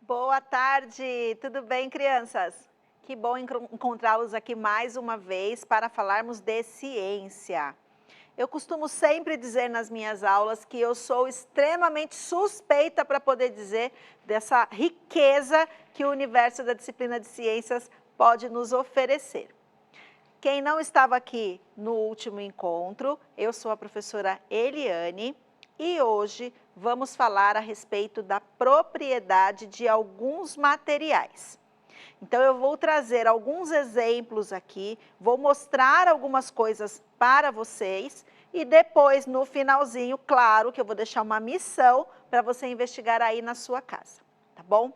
Boa tarde, tudo bem, crianças? Que bom encontrá-los aqui mais uma vez para falarmos de ciência. Eu costumo sempre dizer nas minhas aulas que eu sou extremamente suspeita para poder dizer dessa riqueza que o universo da disciplina de ciências pode nos oferecer. Quem não estava aqui no último encontro, eu sou a professora Eliane e hoje vamos falar a respeito da propriedade de alguns materiais. Então eu vou trazer alguns exemplos aqui, vou mostrar algumas coisas para vocês e depois no finalzinho, claro que eu vou deixar uma missão para você investigar aí na sua casa, tá bom?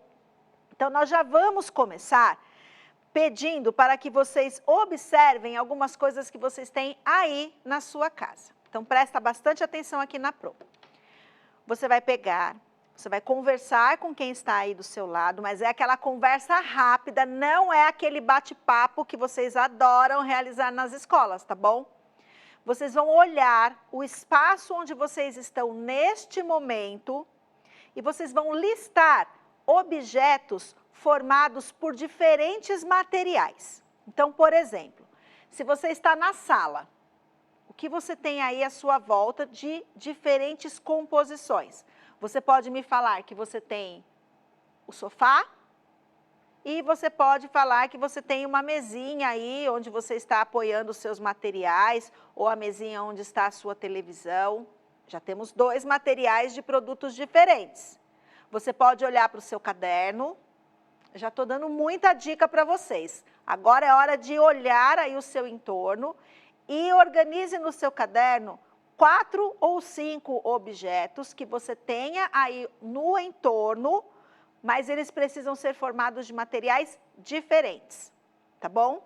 Então nós já vamos começar pedindo para que vocês observem algumas coisas que vocês têm aí na sua casa. Então presta bastante atenção aqui na prova. Você vai pegar, você vai conversar com quem está aí do seu lado, mas é aquela conversa rápida, não é aquele bate-papo que vocês adoram realizar nas escolas, tá bom? Vocês vão olhar o espaço onde vocês estão neste momento e vocês vão listar objetos formados por diferentes materiais. Então, por exemplo, se você está na sala, o que você tem aí à sua volta de diferentes composições? Você pode me falar que você tem o sofá e você pode falar que você tem uma mesinha aí onde você está apoiando os seus materiais ou a mesinha onde está a sua televisão. Já temos dois materiais de produtos diferentes. Você pode olhar para o seu caderno. Já estou dando muita dica para vocês. Agora é hora de olhar aí o seu entorno e organize no seu caderno 4 ou 5 objetos que você tenha aí no entorno, mas eles precisam ser formados de materiais diferentes, tá bom?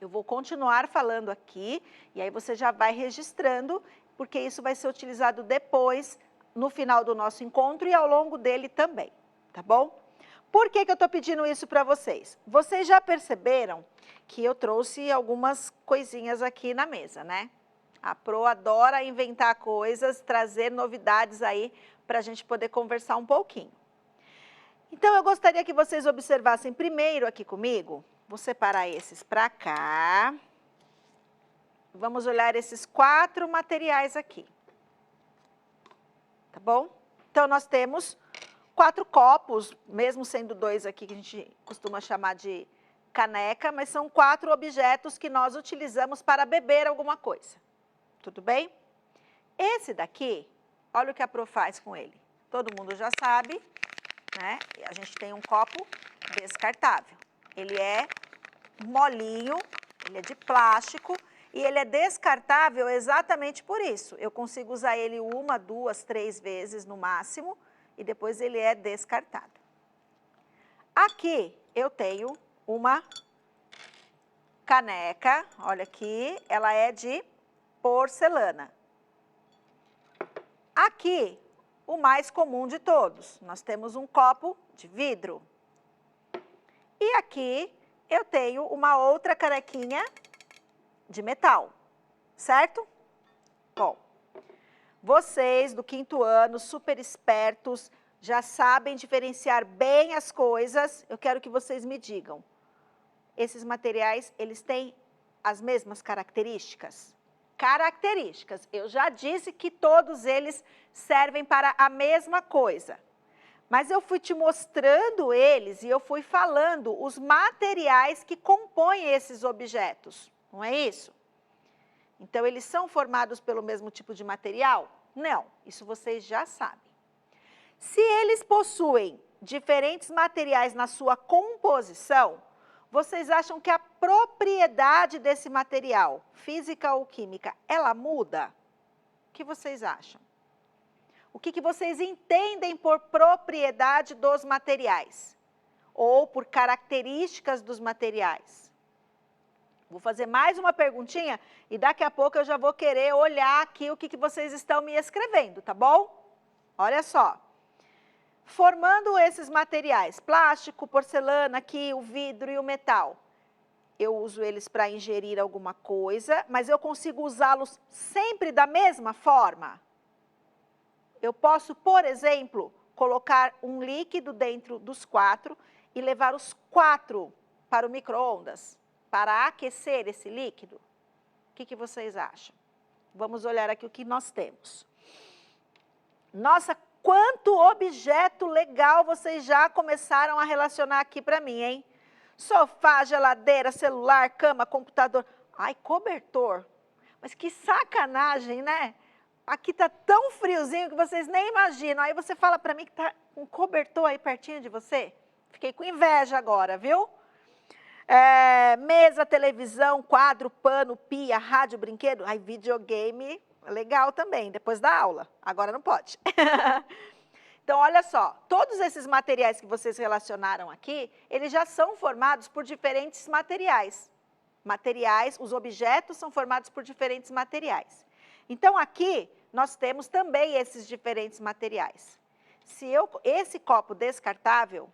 Eu vou continuar falando aqui e aí você já vai registrando, porque isso vai ser utilizado depois, no final do nosso encontro e ao longo dele também, tá bom? Por que eu estou pedindo isso para vocês? Vocês já perceberam que eu trouxe algumas coisinhas aqui na mesa, né? A Pro adora inventar coisas, trazer novidades aí para a gente poder conversar um pouquinho. Então, eu gostaria que vocês observassem primeiro aqui comigo. Vou separar esses para cá. Vamos olhar esses 4 materiais aqui. Tá bom? Então, nós temos 4 copos, mesmo sendo 2 aqui que a gente costuma chamar de caneca, mas são 4 objetos que nós utilizamos para beber alguma coisa. Tudo bem? Esse daqui, olha o que a Pro faz com ele. Todo mundo já sabe, né? A gente tem um copo descartável. Ele é molinho, ele é de plástico e ele é descartável exatamente por isso. Eu consigo usar ele 1, 2, 3 vezes no máximo e depois ele é descartado. Aqui eu tenho uma caneca, olha aqui, ela é de porcelana. Aqui, o mais comum de todos, nós temos um copo de vidro. E aqui eu tenho uma outra canequinha de metal, certo? Bom, vocês do 5º ano, super espertos, já sabem diferenciar bem as coisas. Eu quero que vocês me digam, esses materiais, eles têm as mesmas características? Características, eu já disse que todos eles servem para a mesma coisa. Mas eu fui te mostrando eles e eu fui falando os materiais que compõem esses objetos, não é isso? Então, eles são formados pelo mesmo tipo de material? Não, isso vocês já sabem. Se eles possuem diferentes materiais na sua composição, vocês acham que a propriedade desse material, física ou química, ela muda? O que vocês acham? O que vocês entendem por propriedade dos materiais? Ou por características dos materiais? Vou fazer mais uma perguntinha e daqui a pouco eu já vou querer olhar aqui o que vocês estão me escrevendo, tá bom? Olha só. Formando esses materiais, plástico, porcelana, aqui o vidro e o metal, eu uso eles para ingerir alguma coisa, mas eu consigo usá-los sempre da mesma forma? Eu posso, por exemplo, colocar um líquido dentro dos 4 e levar os 4 para o micro-ondas, para aquecer esse líquido? O que vocês acham? Vamos olhar aqui o que nós temos. Nossa, quanto objeto legal vocês já começaram a relacionar aqui para mim, hein? Sofá, geladeira, celular, cama, computador. Ai, cobertor. Mas que sacanagem, né? Aqui tá tão friozinho que vocês nem imaginam. Aí você fala para mim que tá um cobertor aí pertinho de você. Fiquei com inveja agora, viu? Mesa, televisão, quadro, pano, pia, rádio, brinquedo. Ai, videogame, legal também, depois da aula. Agora não pode. Então, olha só, todos esses materiais que vocês relacionaram aqui, eles já são formados por diferentes materiais. Os objetos são formados por diferentes materiais. Então, aqui, nós temos também esses diferentes materiais. Esse copo descartável,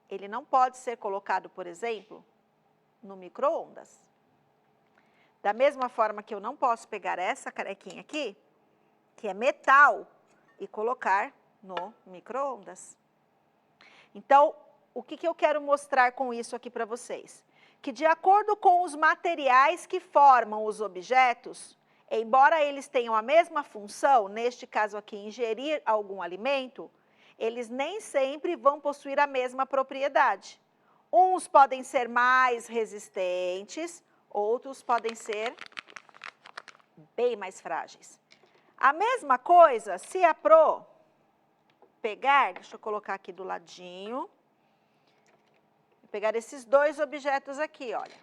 ele não pode ser colocado, por exemplo, no micro-ondas. Da mesma forma que eu não posso pegar essa canequinha aqui, que é metal, e colocar no micro-ondas. Então, o que eu quero mostrar com isso aqui para vocês? Que de acordo com os materiais que formam os objetos, embora eles tenham a mesma função, neste caso aqui, ingerir algum alimento, eles nem sempre vão possuir a mesma propriedade. Uns podem ser mais resistentes, outros podem ser bem mais frágeis. A mesma coisa, se a Pro pegar, deixa eu colocar aqui do ladinho, pegar esses 2 objetos aqui, olha.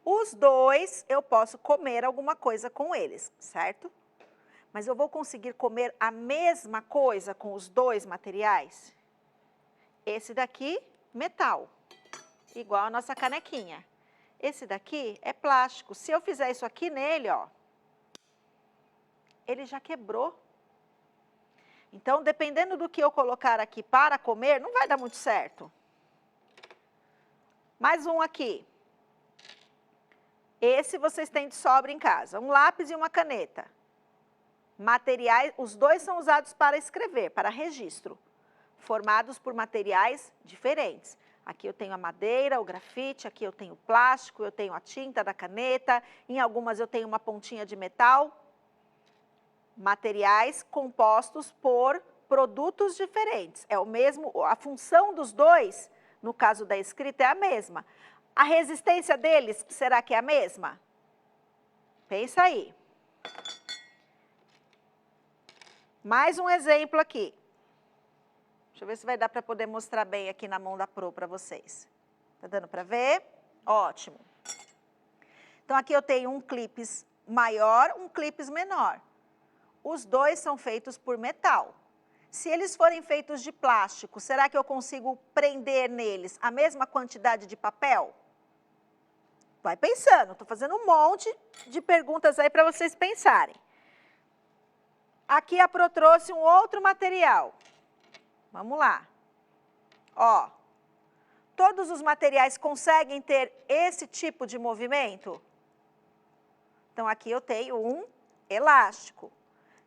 Os 2, eu posso comer alguma coisa com eles, certo? Mas eu vou conseguir comer a mesma coisa com os 2 materiais? Esse daqui, metal, igual a nossa canequinha. Esse daqui é plástico. Se eu fizer isso aqui nele, ó, ele já quebrou. Então, dependendo do que eu colocar aqui para comer, não vai dar muito certo. Mais um aqui. Esse vocês têm de sobra em casa. Um lápis e uma caneta. Materiais, os 2 são usados para escrever, para registro. Formados por materiais diferentes. Aqui eu tenho a madeira, o grafite, aqui eu tenho o plástico, eu tenho a tinta da caneta, em algumas eu tenho uma pontinha de metal. Materiais compostos por produtos diferentes. É o mesmo, a função dos 2, no caso da escrita, é a mesma. A resistência deles, será que é a mesma? Pensa aí. Mais um exemplo aqui. Deixa eu ver se vai dar para poder mostrar bem aqui na mão da Pro para vocês. Tá dando para ver? Ótimo. Então, aqui eu tenho um clipes maior, um clipes menor. Os 2 são feitos por metal. Se eles forem feitos de plástico, será que eu consigo prender neles a mesma quantidade de papel? Vai pensando, estou fazendo um monte de perguntas aí para vocês pensarem. Aqui a Pro trouxe um outro material. Vamos lá. Ó, todos os materiais conseguem ter esse tipo de movimento? Então, aqui eu tenho um elástico.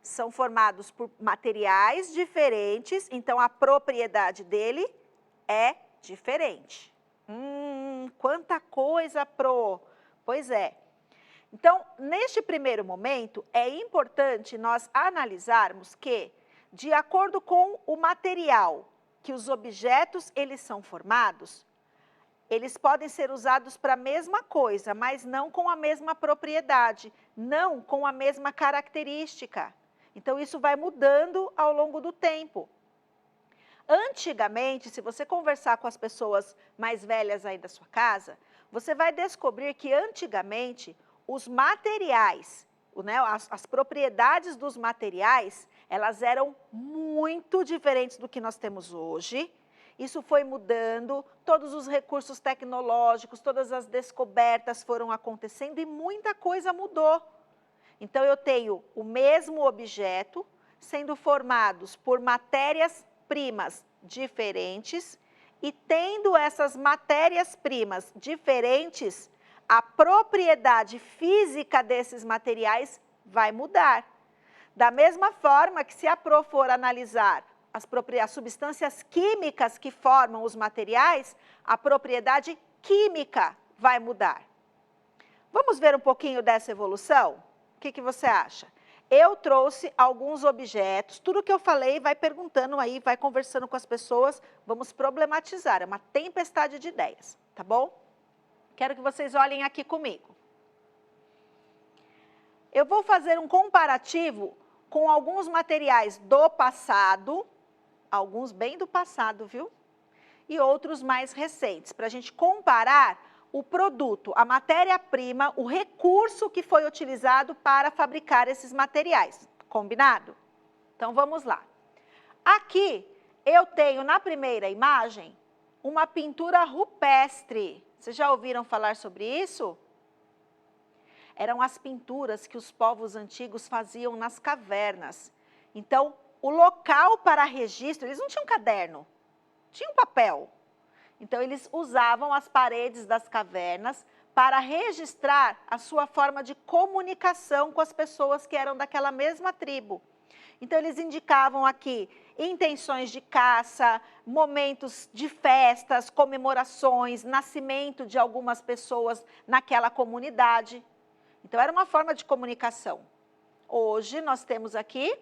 São formados por materiais diferentes, então a propriedade dele é diferente. Quanta coisa, Pro! Pois é. Então, neste primeiro momento, é importante nós analisarmos que, de acordo com o material que os objetos eles são formados, eles podem ser usados para a mesma coisa, mas não com a mesma propriedade, não com a mesma característica. Então, isso vai mudando ao longo do tempo. Antigamente, se você conversar com as pessoas mais velhas aí da sua casa, você vai descobrir que antigamente os materiais, né, as propriedades dos materiais, elas eram muito diferentes do que nós temos hoje. Isso foi mudando, todos os recursos tecnológicos, todas as descobertas foram acontecendo e muita coisa mudou. Então, eu tenho o mesmo objeto sendo formados por matérias-primas diferentes e tendo essas matérias-primas diferentes, a propriedade física desses materiais vai mudar. Da mesma forma que se a Pro for analisar as substâncias químicas que formam os materiais, a propriedade química vai mudar. Vamos ver um pouquinho dessa evolução? O que você acha? Eu trouxe alguns objetos, tudo que eu falei, vai perguntando aí, vai conversando com as pessoas, vamos problematizar, é uma tempestade de ideias, tá bom? Quero que vocês olhem aqui comigo. Eu vou fazer um comparativo com alguns materiais do passado, alguns bem do passado, viu? E outros mais recentes, para a gente comparar o produto, a matéria-prima, o recurso que foi utilizado para fabricar esses materiais. Combinado? Então, vamos lá. Aqui, eu tenho na primeira imagem uma pintura rupestre. Vocês já ouviram falar sobre isso? Eram as pinturas que os povos antigos faziam nas cavernas. Então, o local para registro, eles não tinham caderno, tinham papel. Então, eles usavam as paredes das cavernas para registrar a sua forma de comunicação com as pessoas que eram daquela mesma tribo. Então, eles indicavam aqui intenções de caça, momentos de festas, comemorações, nascimento de algumas pessoas naquela comunidade. Então, era uma forma de comunicação. Hoje, nós temos aqui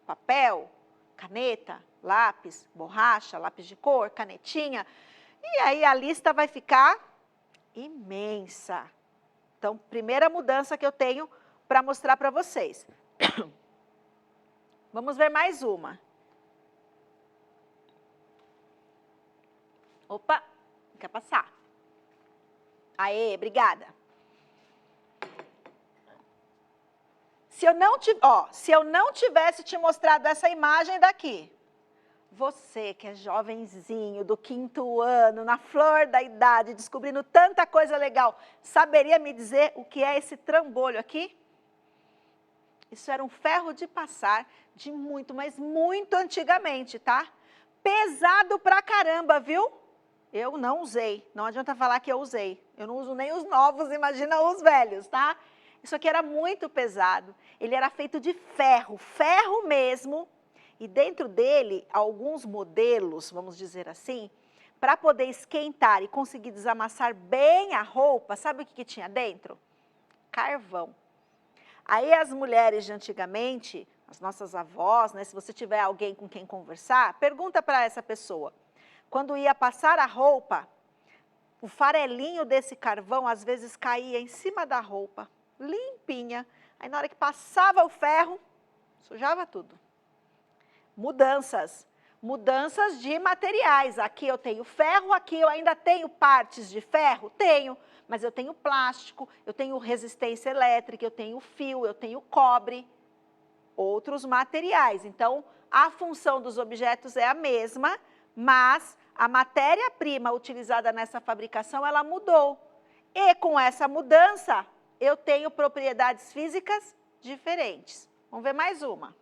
papel, caneta, lápis, borracha, lápis de cor, canetinha. E aí a lista vai ficar imensa. Então, primeira mudança que eu tenho para mostrar para vocês. Vamos ver mais uma. Opa, quer passar. Aê, obrigada. Se eu não tivesse te mostrado essa imagem daqui, você que é jovenzinho, do 5º ano, na flor da idade, descobrindo tanta coisa legal, saberia me dizer o que é esse trambolho aqui? Isso era um ferro de passar de muito, mas muito antigamente, tá? Pesado pra caramba, viu? Eu não usei, não adianta falar que eu usei. Eu não uso nem os novos, imagina os velhos, tá? Isso aqui era muito pesado, ele era feito de ferro, ferro mesmo, e dentro dele, alguns modelos, vamos dizer assim, para poder esquentar e conseguir desamassar bem a roupa, sabe o que tinha dentro? Carvão. Aí as mulheres de antigamente, as nossas avós, né, se você tiver alguém com quem conversar, pergunta para essa pessoa, quando ia passar a roupa, o farelinho desse carvão às vezes caía em cima da roupa, limpinha. Aí na hora que passava o ferro, sujava tudo. Mudanças. Mudanças de materiais. Aqui eu tenho ferro, aqui eu ainda tenho partes de ferro? Tenho, mas eu tenho plástico, eu tenho resistência elétrica, eu tenho fio, eu tenho cobre, outros materiais. Então, a função dos objetos é a mesma, mas a matéria-prima utilizada nessa fabricação, ela mudou. E com essa mudança, eu tenho propriedades físicas diferentes. Vamos ver mais uma.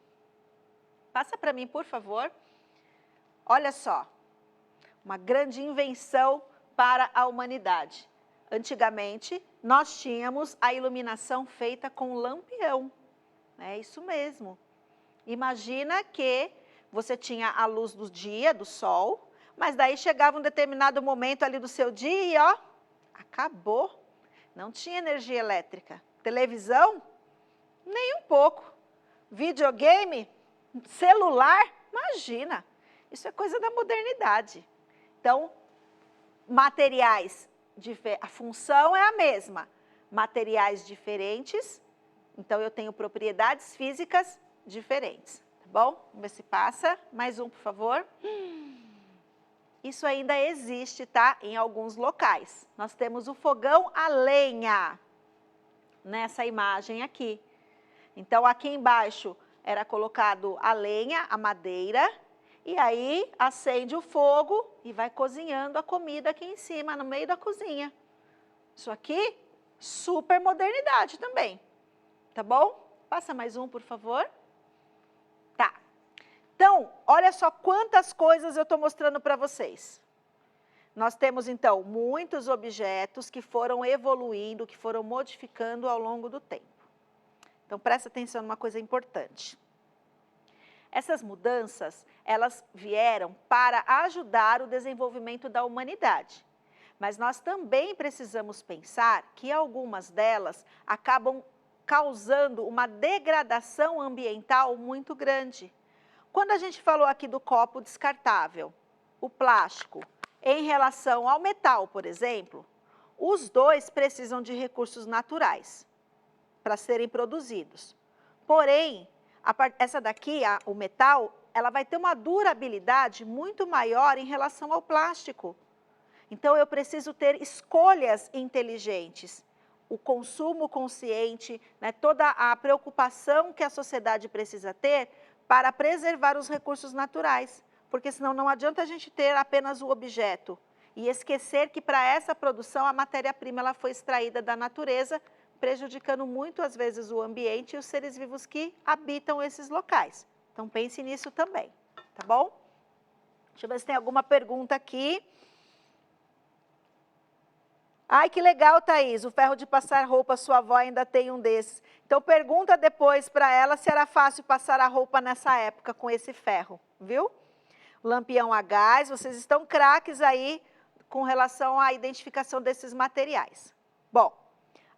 Passa para mim, por favor. Olha só, uma grande invenção para a humanidade. Antigamente, nós tínhamos a iluminação feita com lampião. É isso mesmo. Imagina que você tinha a luz do dia, do sol, mas daí chegava um determinado momento ali do seu dia e ó, acabou. Não tinha energia elétrica. Televisão? Nem um pouco. Videogame? Celular? Imagina. Isso é coisa da modernidade. Então, materiais, a função é a mesma. Materiais diferentes, então eu tenho propriedades físicas diferentes. Tá bom? Vamos ver se passa. Mais um, por favor. Isso ainda existe, tá? Em alguns locais. Nós temos o fogão a lenha, nessa imagem aqui. Então, aqui embaixo era colocado a lenha, a madeira, e aí acende o fogo e vai cozinhando a comida aqui em cima, no meio da cozinha. Isso aqui, super modernidade também. Tá bom? Passa mais um, por favor. Tá. Então, olha só quantas coisas eu estou mostrando para vocês. Nós temos, então, muitos objetos que foram evoluindo, que foram modificando ao longo do tempo. Então, presta atenção numa coisa importante. Essas mudanças, elas vieram para ajudar o desenvolvimento da humanidade. Mas nós também precisamos pensar que algumas delas acabam causando uma degradação ambiental muito grande. Quando a gente falou aqui do copo descartável, o plástico, em relação ao metal, por exemplo, os dois precisam de recursos naturais para serem produzidos. Porém, essa daqui, o metal, ela vai ter uma durabilidade muito maior em relação ao plástico. Então, eu preciso ter escolhas inteligentes. O consumo consciente, né, toda a preocupação que a sociedade precisa ter para preservar os recursos naturais. Porque senão não adianta a gente ter apenas o objeto e esquecer que para essa produção a matéria-prima ela foi extraída da natureza, prejudicando muito às vezes o ambiente e os seres vivos que habitam esses locais. Então pense nisso também, tá bom? Deixa eu ver se tem alguma pergunta aqui. Ai, que legal, Thaís, o ferro de passar roupa, sua avó ainda tem um desses. Então pergunta depois para ela se era fácil passar a roupa nessa época com esse ferro, viu? Lampião a gás, vocês estão craques aí com relação à identificação desses materiais. Bom,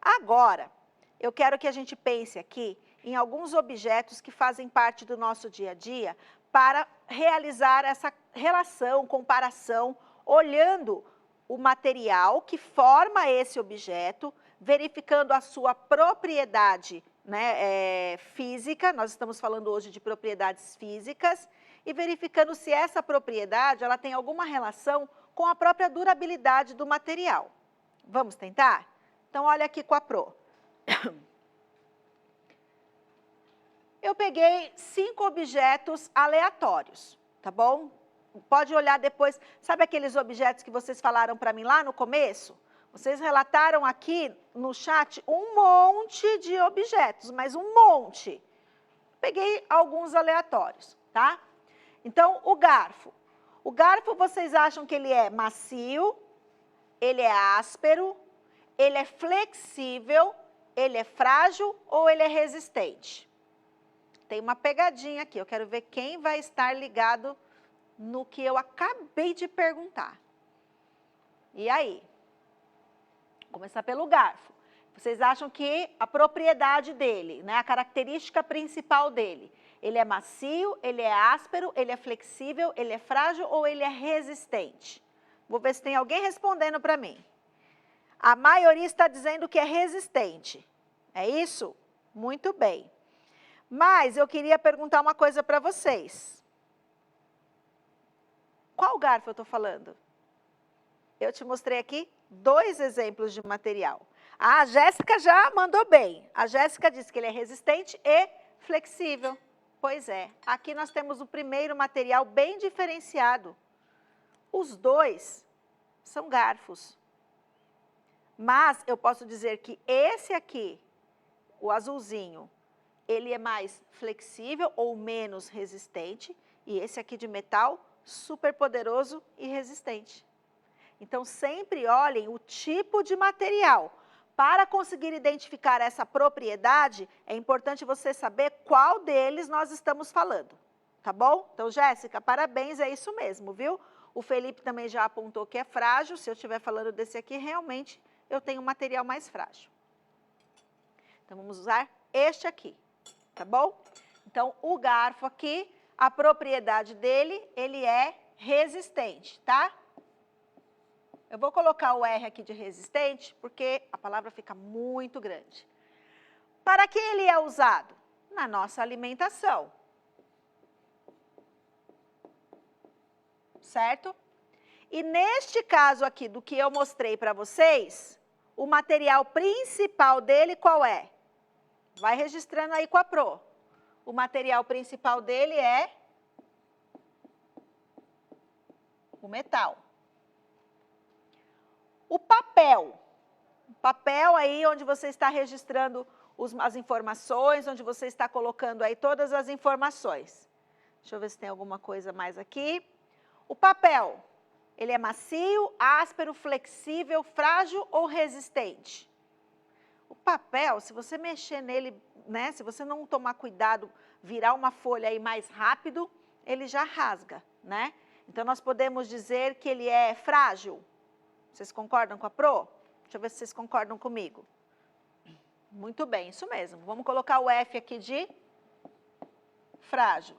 agora eu quero que a gente pense aqui em alguns objetos que fazem parte do nosso dia a dia para realizar essa relação, comparação, olhando o material que forma esse objeto, verificando a sua propriedade, né, física, nós estamos falando hoje de propriedades físicas, e verificando se essa propriedade ela tem alguma relação com a própria durabilidade do material. Vamos tentar? Então, olha aqui com a Pro. Eu peguei 5 objetos aleatórios, tá bom? Pode olhar depois, sabe aqueles objetos que vocês falaram para mim lá no começo? Vocês relataram aqui no chat um monte de objetos, mas um monte. Peguei alguns aleatórios, tá? Então, o garfo. O garfo, vocês acham que ele é macio, ele é áspero, ele é flexível, ele é frágil ou ele é resistente? Tem uma pegadinha aqui, eu quero ver quem vai estar ligado no que eu acabei de perguntar. E aí? Vou começar pelo garfo. Vocês acham que a propriedade dele, né, a característica principal dele, ele é macio, ele é áspero, ele é flexível, ele é frágil ou ele é resistente? Vou ver se tem alguém respondendo para mim. A maioria está dizendo que é resistente. É isso? Muito bem. Mas eu queria perguntar uma coisa para vocês. Qual garfo eu estou falando? Eu te mostrei aqui 2 exemplos de material. A Jéssica já mandou bem. A Jéssica disse que ele é resistente e flexível. Pois é, aqui nós temos o primeiro material bem diferenciado. Os 2 são garfos. Mas eu posso dizer que esse aqui, o azulzinho, ele é mais flexível ou menos resistente. E esse aqui de metal, super poderoso e resistente. Então, sempre olhem o tipo de material. Para conseguir identificar essa propriedade, é importante você saber qual deles nós estamos falando, tá bom? Então, Jéssica, parabéns, é isso mesmo, viu? O Felipe também já apontou que é frágil, se eu estiver falando desse aqui, realmente eu tenho um material mais frágil. Então, vamos usar este aqui, tá bom? Então, o garfo aqui, a propriedade dele, ele é resistente, tá? Eu vou colocar o R aqui de resistente, porque a palavra fica muito grande. Para que ele é usado? Na nossa alimentação. Certo? E neste caso aqui, do que eu mostrei para vocês, o material principal dele qual é? Vai registrando aí com a Pro. O material principal dele é o metal. O papel aí onde você está registrando as informações, onde você está colocando aí todas as informações. Deixa eu ver se tem alguma coisa mais aqui. O papel, ele é macio, áspero, flexível, frágil ou resistente? O papel, se você mexer nele né, se você não tomar cuidado, virar uma folha aí mais rápido, ele já rasga, né? Então, nós podemos dizer que ele é frágil. Vocês concordam com a Pro? Deixa eu ver se vocês concordam comigo. Muito bem, isso mesmo. Vamos colocar o F aqui de frágil.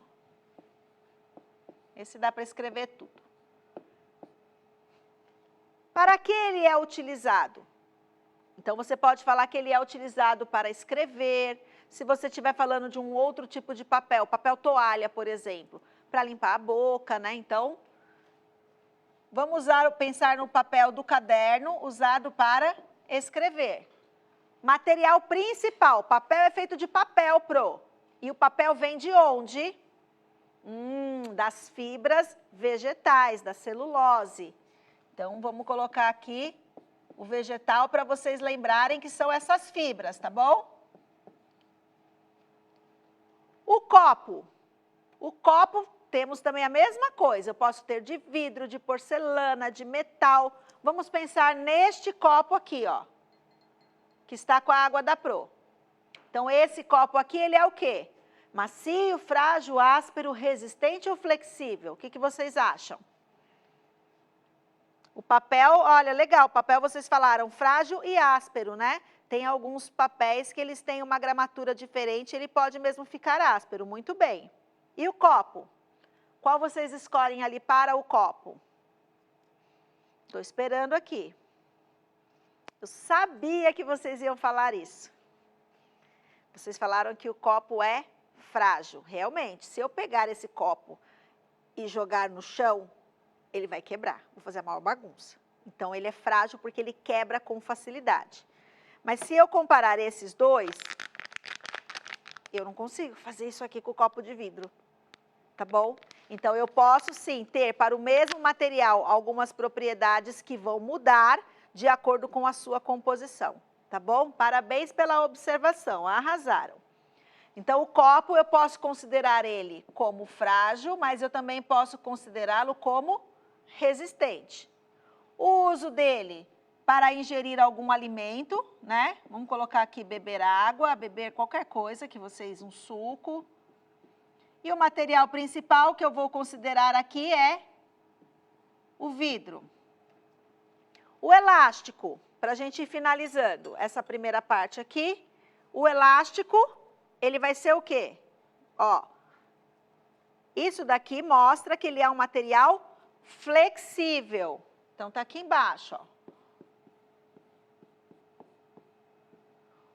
Esse dá para escrever tudo. Para que ele é utilizado? Então, você pode falar que ele é utilizado para escrever, se você estiver falando de um outro tipo de papel, papel toalha, por exemplo, para limpar a boca, né? Então, vamos pensar no papel do caderno usado para escrever. Material principal, papel é feito de papel, Pro. E o papel vem de onde? Das fibras vegetais, da celulose. Então, vamos colocar aqui o vegetal para vocês lembrarem que são essas fibras, tá bom? O copo. O copo, temos também a mesma coisa. Eu posso ter de vidro, de porcelana, de metal. Vamos pensar neste copo aqui, ó, que está com a água da Pro. Então, esse copo aqui, ele é o quê? Macio, frágil, áspero, resistente ou flexível? O que vocês acham? O papel, olha, legal, o papel vocês falaram frágil e áspero, né? Tem alguns papéis que eles têm uma gramatura diferente, ele pode mesmo ficar áspero, muito bem. E o copo? Qual vocês escolhem ali para o copo? Estou esperando aqui. Eu sabia que vocês iam falar isso. Vocês falaram que o copo é frágil. Realmente, se eu pegar esse copo e jogar no chão, ele vai quebrar. Vou fazer a maior bagunça. Então, ele é frágil porque ele quebra com facilidade. Mas se eu comparar esses dois, eu não consigo fazer isso aqui com o copo de vidro. Tá bom? Então, eu posso sim ter para o mesmo material algumas propriedades que vão mudar de acordo com a sua composição. Tá bom? Parabéns pela observação, arrasaram. Então, o copo eu posso considerar ele como frágil, mas eu também posso considerá-lo como resistente. O uso dele para ingerir algum alimento, né? Vamos colocar aqui beber água, beber qualquer coisa que vocês, um suco. E o material principal que eu vou considerar aqui é o vidro. O elástico, para a gente ir finalizando essa primeira parte aqui, o elástico, ele vai ser o quê? Ó, isso daqui mostra que ele é um material flexível. Então, tá aqui embaixo, ó.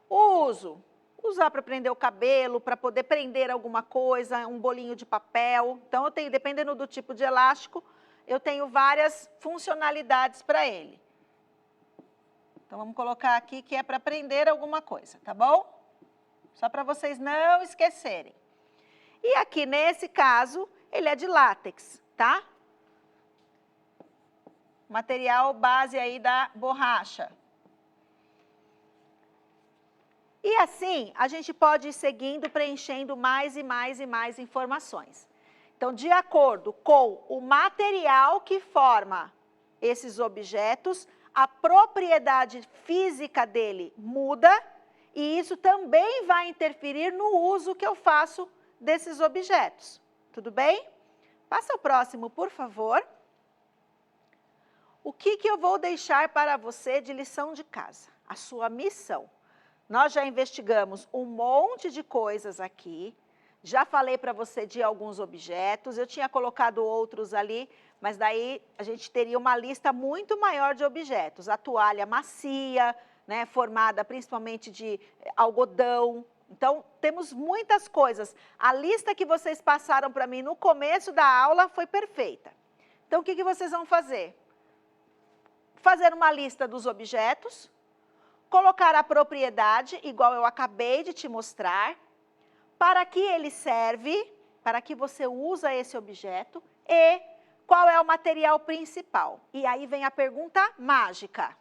O uso. Usar para prender o cabelo, para poder prender alguma coisa, um bolinho de papel. Então, eu tenho, dependendo do tipo de elástico, eu tenho várias funcionalidades para ele. Então, vamos colocar aqui que é para prender alguma coisa, tá bom? Só para vocês não esquecerem. E aqui, nesse caso, ele é de látex, tá? Material base aí da borracha. E assim, a gente pode ir seguindo, preenchendo mais e mais e mais informações. Então, de acordo com o material que forma esses objetos, a propriedade física dele muda e isso também vai interferir no uso que eu faço desses objetos. Tudo bem? Passa o próximo, por favor. O que eu vou deixar para você de lição de casa? A sua missão. Nós já investigamos um monte de coisas aqui, já falei para você de alguns objetos, eu tinha colocado outros ali, mas daí a gente teria uma lista muito maior de objetos. A toalha macia, né, formada principalmente de algodão. Então, temos muitas coisas. A lista que vocês passaram para mim no começo da aula foi perfeita. Então, o que vocês vão fazer? Fazer uma lista dos objetos, colocar a propriedade, igual eu acabei de te mostrar, para que ele serve, para que você usa esse objeto e qual é o material principal. E aí vem a pergunta mágica.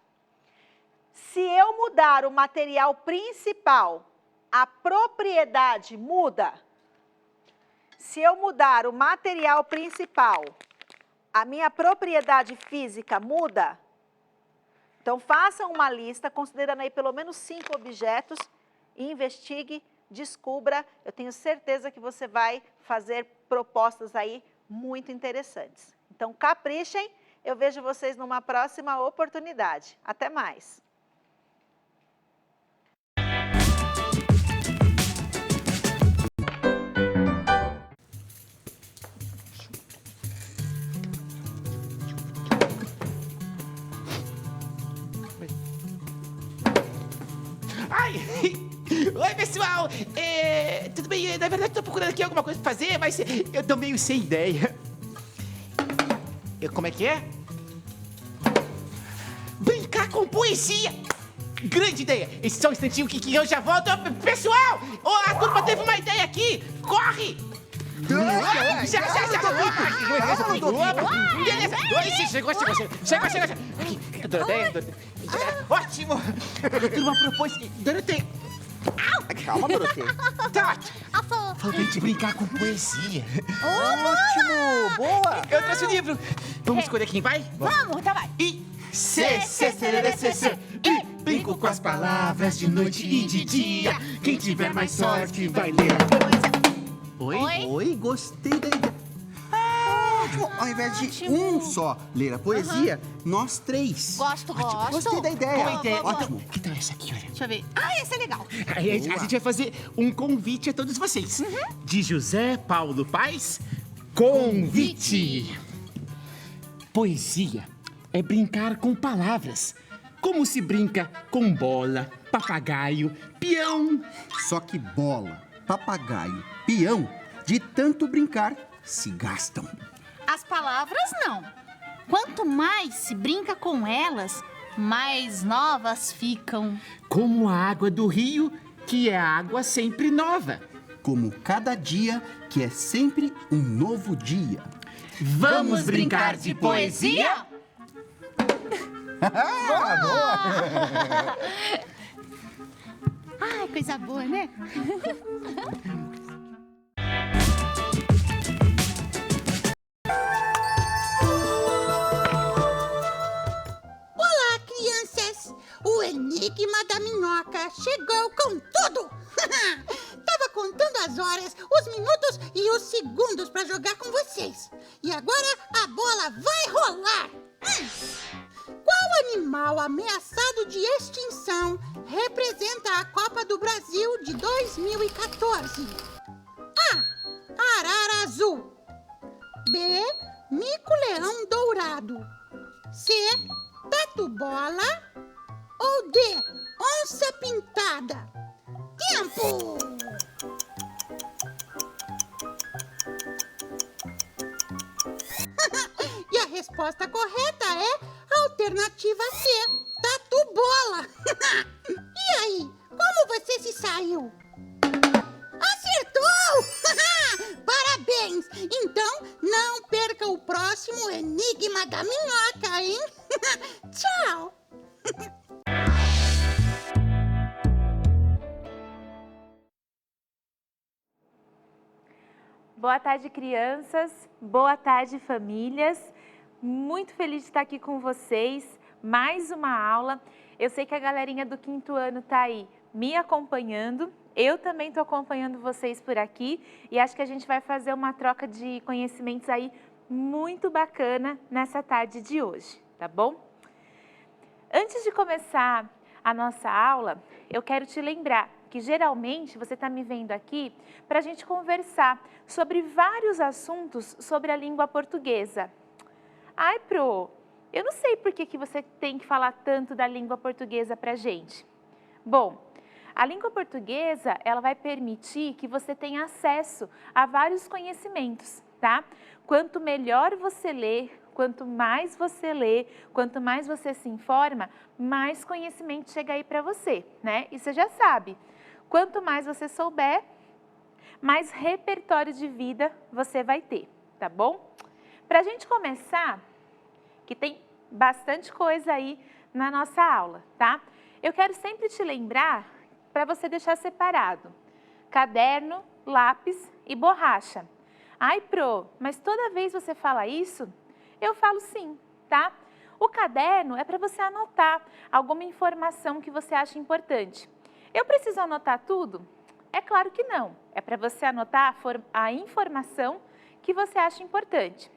Se eu mudar o material principal, a propriedade muda? Se eu mudar o material principal, a minha propriedade física muda? Então, façam uma lista, considerando aí pelo menos 5 objetos e investigue descubra, eu tenho certeza que você vai fazer propostas aí muito interessantes. Então, caprichem, eu vejo vocês numa próxima oportunidade. Até mais! Ai! Oi, pessoal! Tudo bem? Na verdade, tô procurando aqui alguma coisa pra fazer, mas eu tô meio sem ideia. Como é que é? Brincar com poesia! Grande ideia! Esse só um instantinho que eu já volto. Pessoal! A turma teve uma ideia aqui! Corre! Já! Beleza! Oi, chegou. Aqui, Doroteia. Ótimo! A turma propôs... Doroteia! Calma, Doroteia. Tá! Falou pra gente brincar com poesia. Ótimo! Boa! Eu trouxe o livro. Vamos escolher quem vai? Vamos, então vai. E brinco com as palavras de noite e de dia. Quem tiver mais sorte vai ler a poesia. Oi, gostei da ideia. Ótimo! Ao invés de Ótimo. um só ler a poesia, nós três. Gosto. Gostei da ideia. Boa ideia. Ótimo. Então essa aqui, olha. Deixa eu ver. Ah, esse é legal. Aí a gente vai fazer um convite a todos vocês. De José Paulo Paes, convite. Poesia é brincar com palavras. Como se brinca com bola, papagaio, peão. Só que bola, papagaio, peão, de tanto brincar, se gastam. As palavras não. Quanto mais se brinca com elas, mais novas ficam. Como a água do rio, que é água sempre nova. Como cada dia, que é sempre um novo dia. Vamos brincar de poesia? Ai, coisa boa, né? Olá, crianças! O Enigma da Minhoca chegou com tudo! Tava contando as horas, os minutos e os segundos para jogar com vocês. E agora a bola vai rolar! Qual animal ameaçado de extinção representa a Copa do Brasil de 2014? A. Arara azul. B. Mico-leão dourado. C. Tatu-bola. Ou D. Onça pintada. Tempo! E a resposta correta é a alternativa C, tatu-bola. E aí, como você se saiu? Acertou! Parabéns! Então, não perca o próximo Enigma da Minhoca, hein? Tchau! Boa tarde, crianças. Boa tarde, famílias. Muito feliz de estar aqui com vocês. Mais uma aula. Eu sei que a galerinha do 5º ano está aí me acompanhando. Eu também estou acompanhando vocês por aqui. E acho que a gente vai fazer uma troca de conhecimentos aí muito bacana nessa tarde de hoje, tá bom? Antes de começar a nossa aula, eu quero te lembrar que geralmente você está me vendo aqui para a gente conversar sobre vários assuntos sobre a língua portuguesa. Ai, Pro, eu não sei por que você tem que falar tanto da língua portuguesa para a gente. Bom, a língua portuguesa, ela vai permitir que você tenha acesso a vários conhecimentos, tá? Quanto melhor você lê, quanto mais você lê, quanto mais você se informa, mais conhecimento chega aí para você, né? E você já sabe, quanto mais você souber, mais repertório de vida você vai ter, tá bom? Para a gente começar, que tem bastante coisa aí na nossa aula, tá? Eu quero sempre te lembrar para você deixar separado caderno, lápis e borracha. Ai, Pro, mas toda vez você fala isso? Eu falo sim, tá? O caderno é para você anotar alguma informação que você acha importante. Eu preciso anotar tudo? É claro que não. É para você anotar a informação que você acha importante.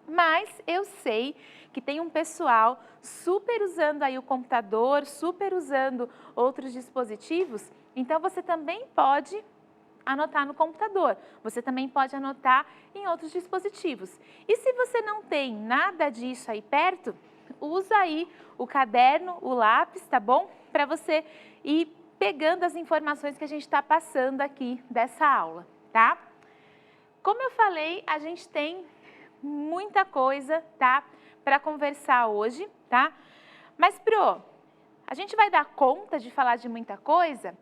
Mas eu sei que tem um pessoal super usando aí o computador, super usando outros dispositivos, então você também pode anotar no computador, você também pode anotar em outros dispositivos. E se você não tem nada disso aí perto, usa aí o caderno, o lápis, tá bom? Para você ir pegando as informações que a gente está passando aqui dessa aula, tá? Como eu falei, a gente tem muita coisa, tá? Para conversar hoje, tá? Mas, Pro, a gente vai dar conta de falar de muita coisa?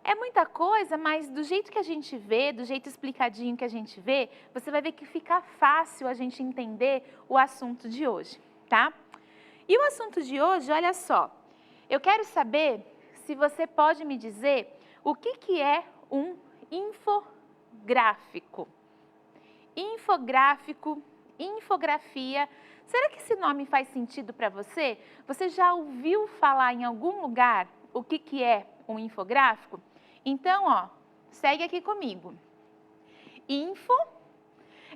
É muita coisa, mas do jeito que a gente vê, do jeito explicadinho que a gente vê, você vai ver que fica fácil a gente entender o assunto de hoje, tá? E o assunto de hoje, olha só, eu quero saber se você pode me dizer o que é um infográfico. Infográfico, infografia, será que esse nome faz sentido para você? Você já ouviu falar em algum lugar o que é um infográfico? Então, ó, segue aqui comigo. Info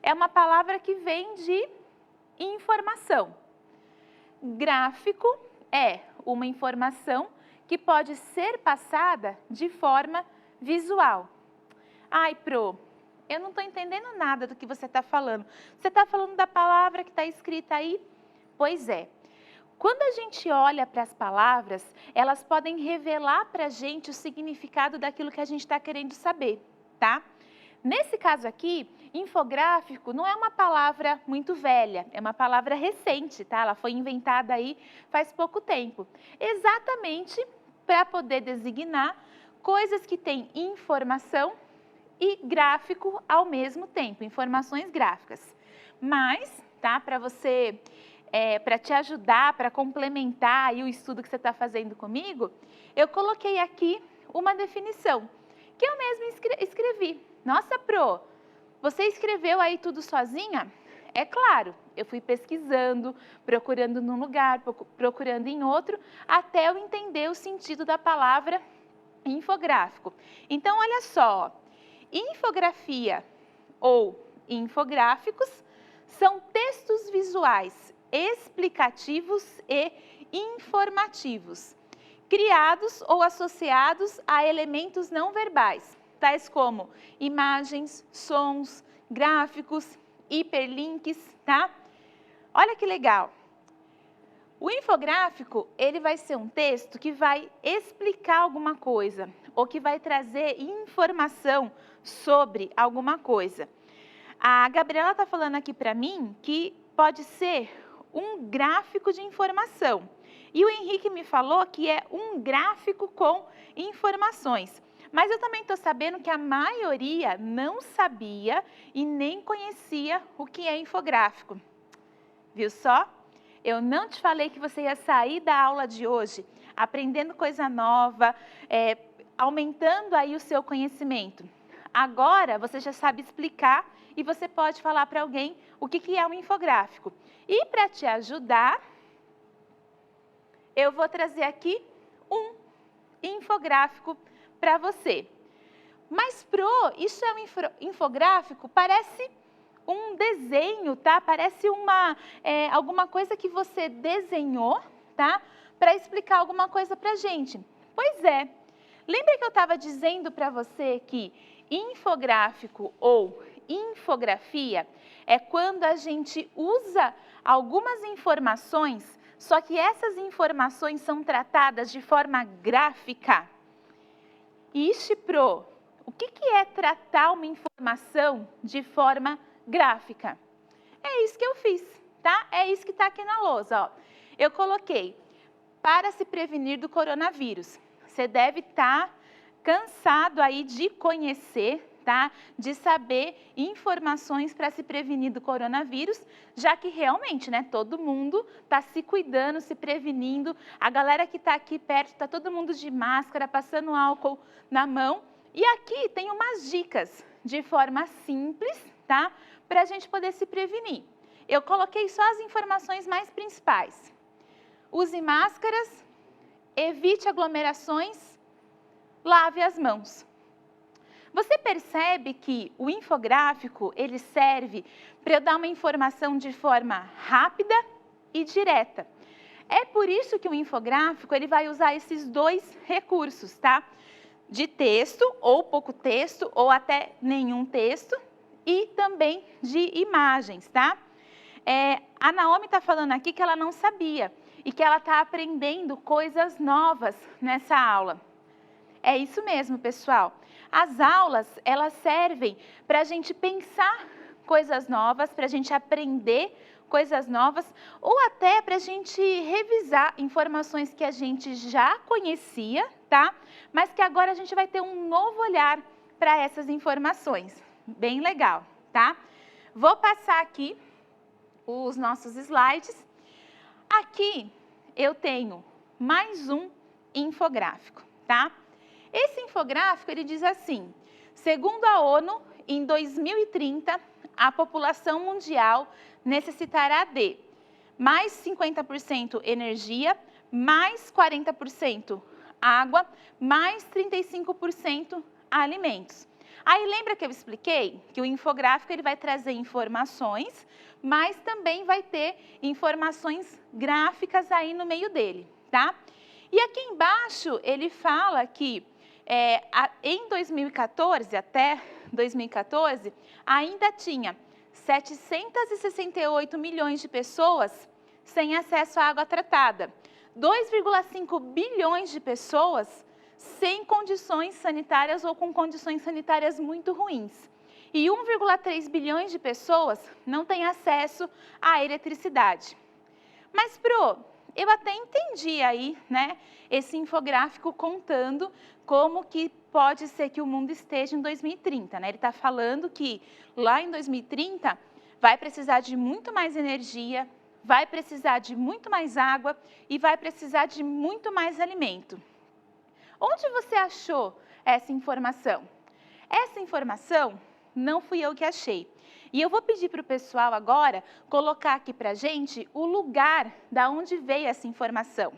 é uma palavra que vem de informação. Gráfico é uma informação que pode ser passada de forma visual. Ai, Pro, eu não estou entendendo nada do que você está falando. Você está falando da palavra que está escrita aí? Pois é. Quando a gente olha para as palavras, elas podem revelar para a gente o significado daquilo que a gente está querendo saber, tá? Nesse caso aqui, infográfico não é uma palavra muito velha, é uma palavra recente, tá? Ela foi inventada aí faz pouco tempo. Exatamente para poder designar coisas que têm informação e gráfico ao mesmo tempo, informações gráficas. Mas, tá, para você, para te ajudar, para complementar aí o estudo que você está fazendo comigo, eu coloquei aqui uma definição, que eu mesma escrevi. Nossa, Pro, você escreveu aí tudo sozinha? É claro, eu fui pesquisando, procurando num lugar, procurando em outro, até eu entender o sentido da palavra infográfico. Então, olha só, infografia ou infográficos são textos visuais explicativos e informativos, criados ou associados a elementos não verbais, tais como imagens, sons, gráficos, hiperlinks, tá? Olha que legal. O infográfico, ele vai ser um texto que vai explicar alguma coisa ou que vai trazer informação sobre alguma coisa. A Gabriela está falando aqui para mim que pode ser um gráfico de informação. E o Henrique me falou que é um gráfico com informações. Mas eu também estou sabendo que a maioria não sabia e nem conhecia o que é infográfico. Viu só? Eu não te falei que você ia sair da aula de hoje aprendendo coisa nova, aumentando aí o seu conhecimento. Agora você já sabe explicar e você pode falar para alguém o que é um infográfico. E para te ajudar, eu vou trazer aqui um infográfico para você. Mas, Pro, isso é um infográfico? Parece um desenho, tá? Parece alguma coisa que você desenhou, tá? Para explicar alguma coisa para a gente. Pois é. Lembra que eu estava dizendo para você que infográfico ou infografia é quando a gente usa algumas informações, só que essas informações são tratadas de forma gráfica? Ixi, Pro, o que é tratar uma informação de forma gráfica? É isso que eu fiz, tá? É isso que está aqui na lousa, ó. Eu coloquei, para se prevenir do coronavírus. Você deve estar cansado aí de conhecer, tá? De saber informações para se prevenir do coronavírus, já que realmente, né, todo mundo está se cuidando, se prevenindo. A galera que está aqui perto, está todo mundo de máscara, passando álcool na mão. E aqui tem umas dicas de forma simples, tá? Para a gente poder se prevenir. Eu coloquei só as informações mais principais. Use máscaras, evite aglomerações, lave as mãos. Você percebe que o infográfico, ele serve para eu dar uma informação de forma rápida e direta. É por isso que o infográfico, ele vai usar esses dois recursos, tá? De texto, ou pouco texto, ou até nenhum texto, e também de imagens, tá? A Naomi está falando aqui que ela não sabia e que ela está aprendendo coisas novas nessa aula. É isso mesmo, pessoal. As aulas, elas servem para a gente pensar coisas novas, para a gente aprender coisas novas, ou até para a gente revisar informações que a gente já conhecia, tá? Mas que agora a gente vai ter um novo olhar para essas informações. Bem legal, tá? Vou passar aqui os nossos slides. Aqui eu tenho mais um infográfico, tá? Esse infográfico, ele diz assim: segundo a ONU, em 2030, a população mundial necessitará de mais 50% energia, mais 40% água, mais 35% alimentos. Aí lembra que eu expliquei que o infográfico ele vai trazer informações, mas também vai ter informações gráficas aí no meio dele, tá? E aqui embaixo ele fala que em 2014, até 2014, ainda tinha 768 milhões de pessoas sem acesso à água tratada, 2,5 bilhões de pessoas sem condições sanitárias ou com condições sanitárias muito ruins. E 1,3 bilhões de pessoas não têm acesso à eletricidade. Mas, Pro, eu até entendi aí, né, esse infográfico contando como que pode ser que o mundo esteja em 2030, né? Ele está falando que lá em 2030 vai precisar de muito mais energia, vai precisar de muito mais água e vai precisar de muito mais alimento. Onde você achou essa informação? Essa informação não fui eu que achei. E eu vou pedir para o pessoal agora colocar aqui para a gente o lugar da onde veio essa informação.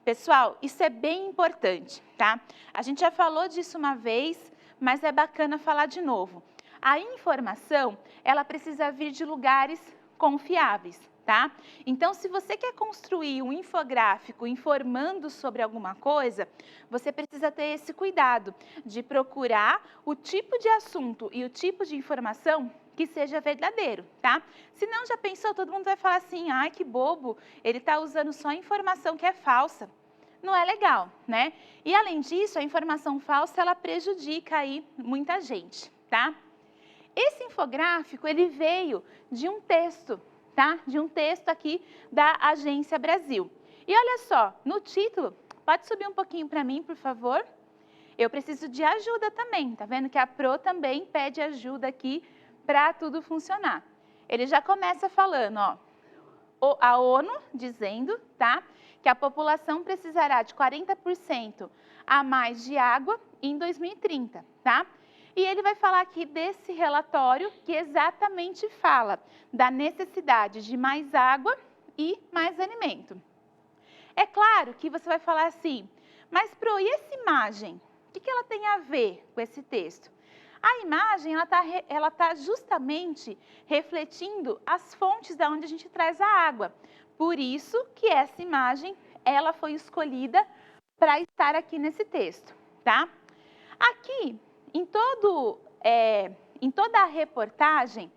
Pessoal, isso é bem importante, tá? A gente já falou disso uma vez, mas é bacana falar de novo. A informação, ela precisa vir de lugares confiáveis, tá? Então, se você quer construir um infográfico informando sobre alguma coisa, você precisa ter esse cuidado de procurar o tipo de assunto e o tipo de informação que seja verdadeiro, tá? Senão, já pensou, todo mundo vai falar assim, ai, que bobo, ele está usando só informação que é falsa. Não é legal, né? E, além disso, a informação falsa, ela prejudica aí muita gente, tá? Esse infográfico, ele veio de um texto, tá? De um texto aqui da Agência Brasil. E olha só, no título, pode subir um pouquinho para mim, por favor? Eu preciso de ajuda também, tá vendo que a Pro também pede ajuda aqui para tudo funcionar. Ele já começa falando, ó, a ONU dizendo, tá, que a população precisará de 40% a mais de água em 2030, tá? E ele vai falar aqui desse relatório que exatamente fala da necessidade de mais água e mais alimento. É claro que você vai falar assim, mas Pro, e essa imagem? O que ela tem a ver com esse texto? A imagem, ela tá justamente refletindo as fontes da onde a gente traz a água. Por isso que essa imagem, ela foi escolhida para estar aqui nesse texto, tá? Aqui, em toda a reportagem,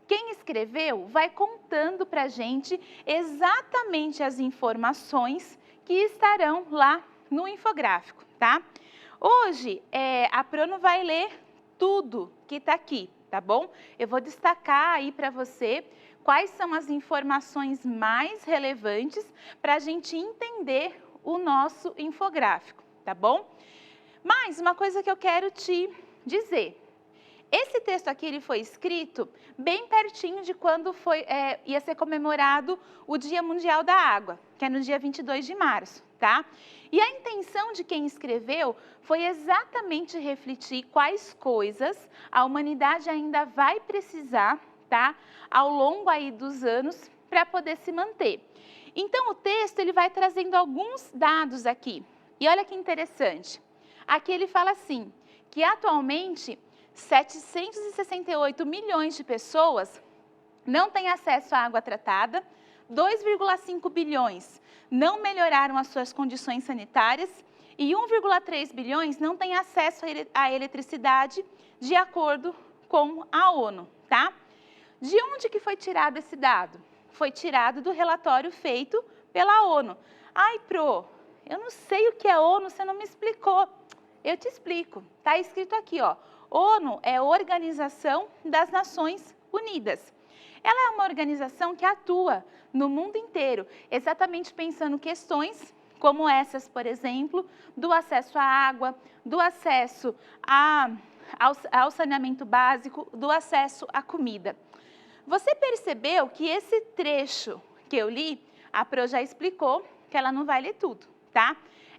quem escreveu vai contando para a gente exatamente as informações que estarão lá no infográfico, tá? Hoje, a Pro não vai ler tudo que está aqui, tá bom? Eu vou destacar aí para você quais são as informações mais relevantes para a gente entender o nosso infográfico, tá bom? Mas uma coisa que eu quero te dizer, esse texto aqui ele foi escrito bem pertinho de quando ia ser comemorado o Dia Mundial da Água, que é no dia 22 de março, tá? E a intenção de quem escreveu foi exatamente refletir quais coisas a humanidade ainda vai precisar, tá? Ao longo aí dos anos para poder se manter. Então o texto ele vai trazendo alguns dados aqui. E olha que interessante. Aqui ele fala assim, que atualmente 768 milhões de pessoas não têm acesso à água tratada, 2,5 bilhões não melhoraram as suas condições sanitárias e 1,3 bilhões não têm acesso à eletricidade, de acordo com a ONU, tá? De onde que foi tirado esse dado? Foi tirado do relatório feito pela ONU. Ai, Pro, eu não sei o que é ONU, você não me explicou. Eu te explico, tá escrito aqui, ó. ONU é a Organização das Nações Unidas. Ela é uma organização que atua no mundo inteiro, exatamente pensando questões como essas, por exemplo, do acesso à água, do acesso ao saneamento básico, do acesso à comida. Você percebeu que esse trecho que eu li, a Pro já explicou que ela não vai ler tudo, tá?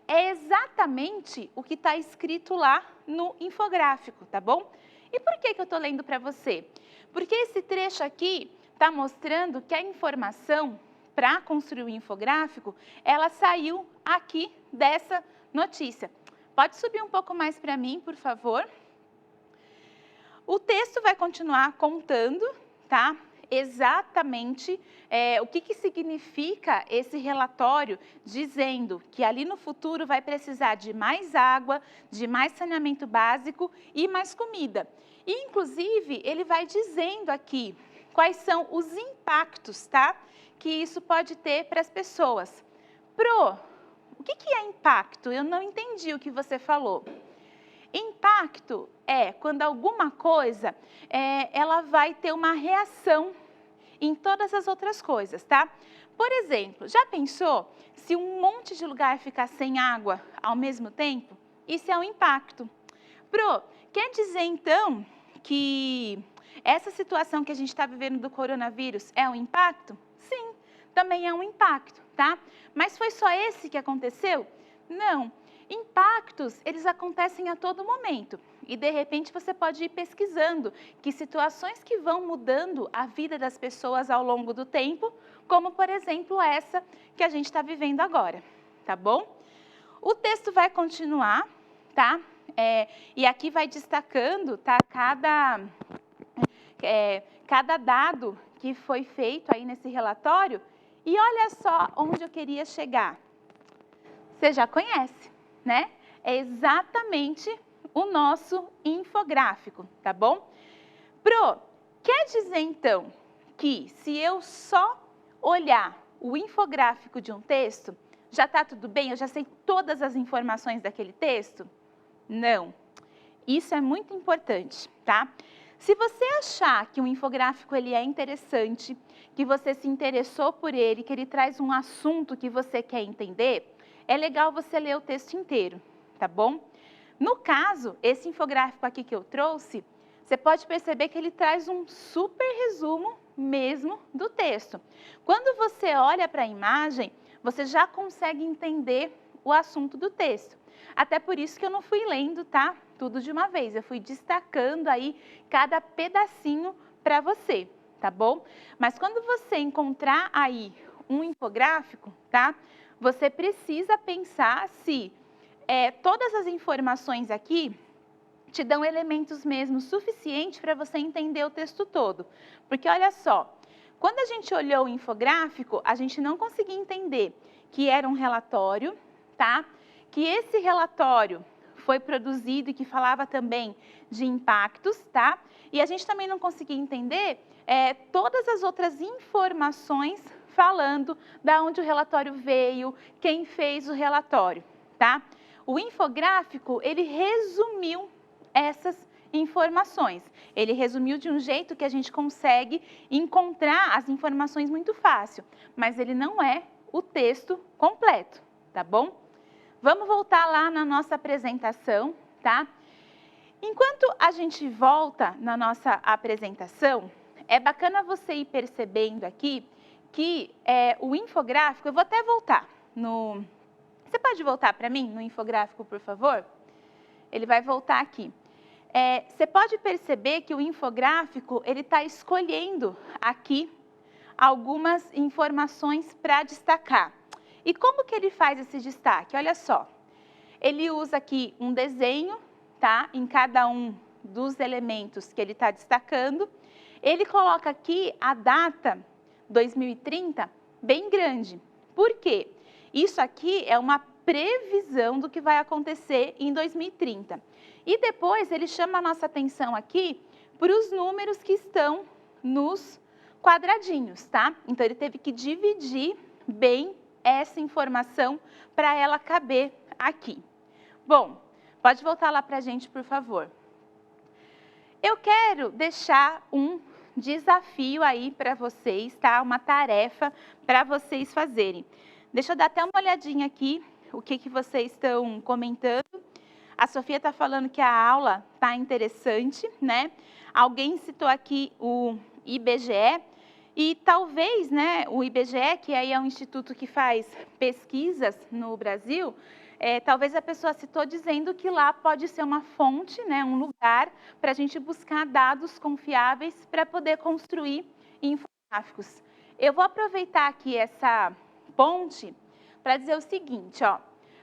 É exatamente o que está escrito lá no infográfico, tá bom? E por que eu estou lendo para você? Porque esse trecho aqui está mostrando que a informação para construir o infográfico, ela saiu aqui dessa notícia. Pode subir um pouco mais para mim, por favor? O texto vai continuar contando, tá? Exatamente o que significa esse relatório, dizendo que ali no futuro vai precisar de mais água, de mais saneamento básico e mais comida. E, inclusive, ele vai dizendo aqui quais são os impactos, tá? Que isso pode ter para as pessoas. Pro, o que é impacto? Eu não entendi o que você falou. Impacto é quando alguma coisa, ela vai ter uma reação em todas as outras coisas, tá? Por exemplo, já pensou se um monte de lugar ficar sem água ao mesmo tempo? Isso é um impacto. Pro, quer dizer então que essa situação que a gente está vivendo do coronavírus é um impacto? Sim, também é um impacto, tá? Mas foi só esse que aconteceu? Não. Impactos, eles acontecem a todo momento e, de repente, você pode ir pesquisando que situações que vão mudando a vida das pessoas ao longo do tempo, como, por exemplo, essa que a gente está vivendo agora, tá bom? O texto vai continuar, tá? E aqui vai destacando, tá? Cada dado que foi feito aí nesse relatório. E olha só onde eu queria chegar. Você já conhece, né? É exatamente o nosso infográfico, tá bom? Pro, quer dizer então que se eu só olhar o infográfico de um texto, já está tudo bem? Eu já sei todas as informações daquele texto? Não. Isso é muito importante, tá? Se você achar que um infográfico ele é interessante, que você se interessou por ele, que ele traz um assunto que você quer entender, é legal você ler o texto inteiro, tá bom? No caso, esse infográfico aqui que eu trouxe, você pode perceber que ele traz um super resumo mesmo do texto. Quando você olha para a imagem, você já consegue entender o assunto do texto. Até por isso que eu não fui lendo, tá? Tudo de uma vez. Eu fui destacando aí cada pedacinho para você, tá bom? Mas quando você encontrar aí um infográfico, tá? Você precisa pensar se todas as informações aqui te dão elementos mesmo suficientes para você entender o texto todo. Porque olha só, quando a gente olhou o infográfico, a gente não conseguia entender que era um relatório, tá? Que esse relatório foi produzido e que falava também de impactos, tá? E a gente também não conseguia entender todas as outras informações falando da onde o relatório veio, quem fez o relatório, tá? O infográfico, ele resumiu essas informações. Ele resumiu de um jeito que a gente consegue encontrar as informações muito fácil, mas ele não é o texto completo, tá bom? Vamos voltar lá na nossa apresentação, tá? Enquanto a gente volta na nossa apresentação, é bacana você ir percebendo aqui que o infográfico, eu vou até voltar no... Você pode voltar para mim no infográfico, por favor? Ele vai voltar aqui. Você pode perceber que o infográfico, ele está escolhendo aqui algumas informações para destacar. E como que ele faz esse destaque? Olha só, ele usa aqui um desenho, tá? Em cada um dos elementos que ele está destacando. Ele coloca aqui a data 2030 bem grande. Por quê? Isso aqui é uma previsão do que vai acontecer em 2030. E depois ele chama a nossa atenção aqui para os números que estão nos quadradinhos, tá? Então ele teve que dividir bem essa informação para ela caber aqui. Bom, pode voltar lá para a gente, por favor. Eu quero deixar um desafio aí para vocês, tá? Uma tarefa para vocês fazerem. Deixa eu dar até uma olhadinha aqui, o que vocês estão comentando. A Sofia está falando que a aula está interessante, né? Alguém citou aqui o IBGE, e talvez, né, o IBGE, que aí é um instituto que faz pesquisas no Brasil, talvez a pessoa citou dizendo que lá pode ser uma fonte, né, um lugar para a gente buscar dados confiáveis para poder construir infográficos. Eu vou aproveitar aqui essa ponte para dizer o seguinte, ó,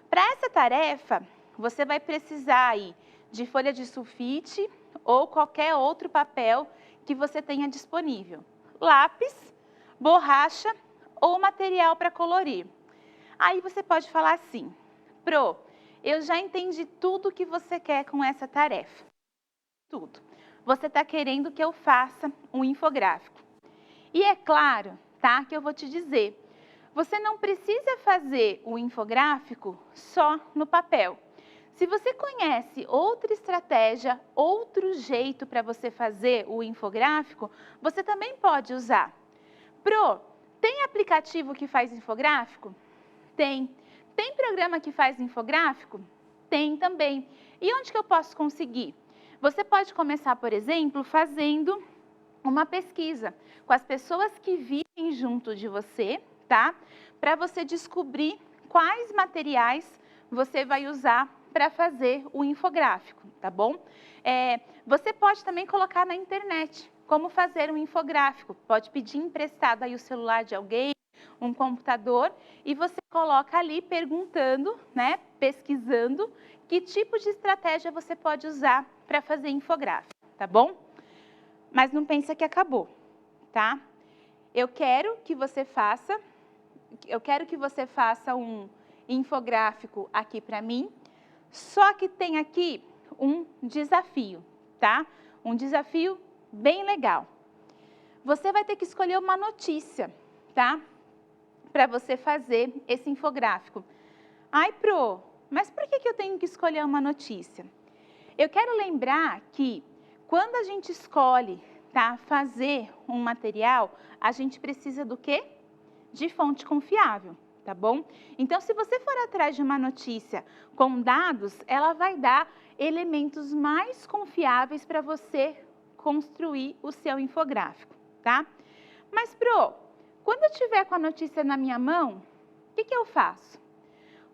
para essa tarefa, você vai precisar aí de folha de sulfite ou qualquer outro papel que você tenha disponível. Lápis, borracha ou material para colorir. Aí você pode falar assim, Pro, eu já entendi tudo que você quer com essa tarefa. Tudo. Você está querendo que eu faça um infográfico. E é claro, tá, que eu vou te dizer, você não precisa fazer o infográfico só no papel. Se você conhece outra estratégia, outro jeito para você fazer o infográfico, você também pode usar. Pro, tem aplicativo que faz infográfico? Tem. Tem programa que faz infográfico? Tem também. E onde que eu posso conseguir? Você pode começar, por exemplo, fazendo uma pesquisa com as pessoas que vivem junto de você, tá? Para você descobrir quais materiais você vai usar para fazer o infográfico, tá bom? Você pode também colocar na internet como fazer um infográfico. Pode pedir emprestado aí o celular de alguém, um computador, e você coloca ali perguntando, né, pesquisando, que tipo de estratégia você pode usar para fazer infográfico, tá bom? Mas não pensa que acabou, tá? Eu quero que você faça um infográfico aqui para mim, só que tem aqui um desafio, tá? Um desafio bem legal. Você vai ter que escolher uma notícia, tá? Para você fazer esse infográfico. Ai, Pro, mas por que eu tenho que escolher uma notícia? Eu quero lembrar que quando a gente escolhe, tá, fazer um material, a gente precisa do quê? De fonte confiável. Tá bom? Então, se você for atrás de uma notícia com dados, ela vai dar elementos mais confiáveis para você construir o seu infográfico, tá? Mas, Pro, quando eu tiver com a notícia na minha mão, o que eu faço?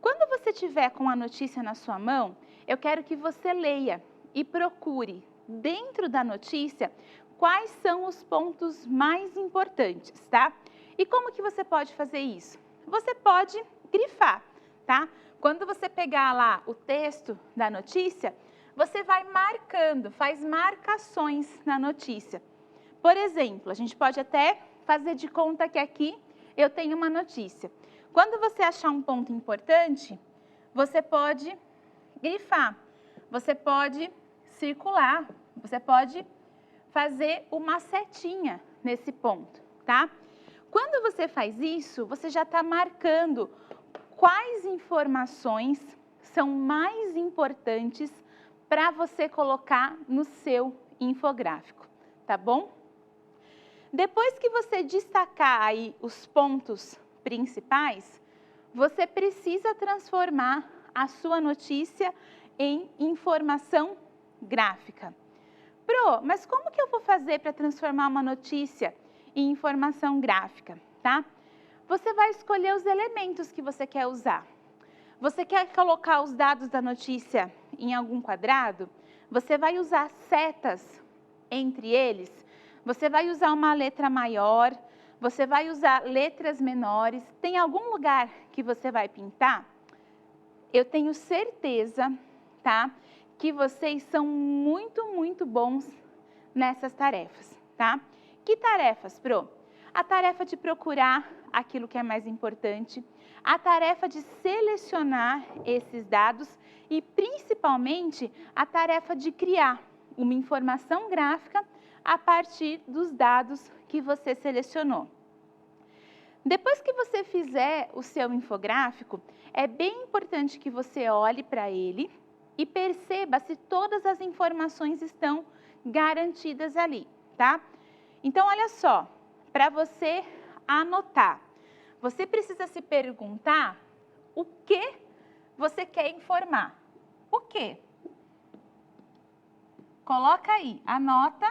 Quando você tiver com a notícia na sua mão, eu quero que você leia e procure, dentro da notícia, quais são os pontos mais importantes, tá? E como que você pode fazer isso? Você pode grifar, tá? Quando você pegar lá o texto da notícia, você vai marcando, faz marcações na notícia. Por exemplo, a gente pode até fazer de conta que aqui eu tenho uma notícia. Quando você achar um ponto importante, você pode grifar, você pode circular, você pode fazer uma setinha nesse ponto, tá? Quando você faz isso, você já está marcando quais informações são mais importantes para você colocar no seu infográfico, tá bom? Depois que você destacar aí os pontos principais, você precisa transformar a sua notícia em informação gráfica. Pro, mas como que eu vou fazer para transformar uma notícia em informação gráfica, tá? Você vai escolher os elementos que você quer usar. Você quer colocar os dados da notícia em algum quadrado? Você vai usar setas entre eles? Você vai usar uma letra maior? Você vai usar letras menores? Tem algum lugar que você vai pintar? Eu tenho certeza, tá, que vocês são muito bons nessas tarefas, tá? Que tarefas, Pro? A tarefa de procurar aquilo que é mais importante, a tarefa de selecionar esses dados e, principalmente, a tarefa de criar uma informação gráfica a partir dos dados que você selecionou. Depois que você fizer o seu infográfico, é bem importante que você olhe para ele e perceba se todas as informações estão garantidas ali, tá? Então, olha só, para você anotar, você precisa se perguntar o que você quer informar. O quê? Coloca aí, anota.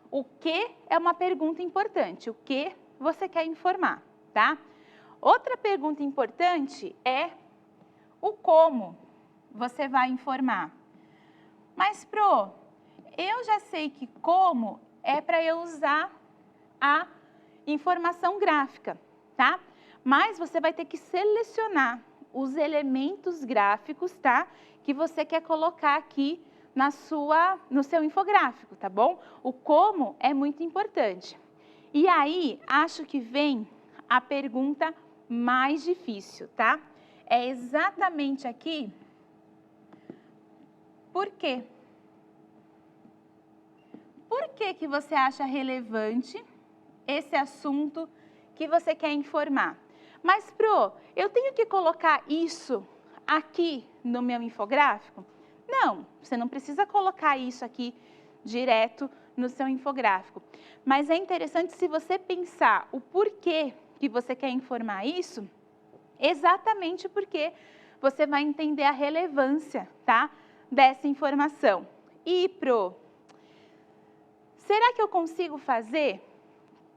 O que é uma pergunta importante, o que você quer informar, tá? Outra pergunta importante é o como você vai informar. Mas, Pro, eu já sei que como é para eu usar a informação gráfica, tá? Mas você vai ter que selecionar os elementos gráficos, tá? Que você quer colocar aqui no seu infográfico, tá bom? O como é muito importante. E aí, acho que vem a pergunta mais difícil, tá? É exatamente aqui. Por quê? Por que você acha relevante esse assunto que você quer informar? Mas, Pro, eu tenho que colocar isso aqui no meu infográfico? Não, você não precisa colocar isso aqui direto no seu infográfico. Mas é interessante se você pensar o porquê que você quer informar isso, exatamente porque você vai entender a relevância, tá, dessa informação. E, Pro, será que eu consigo fazer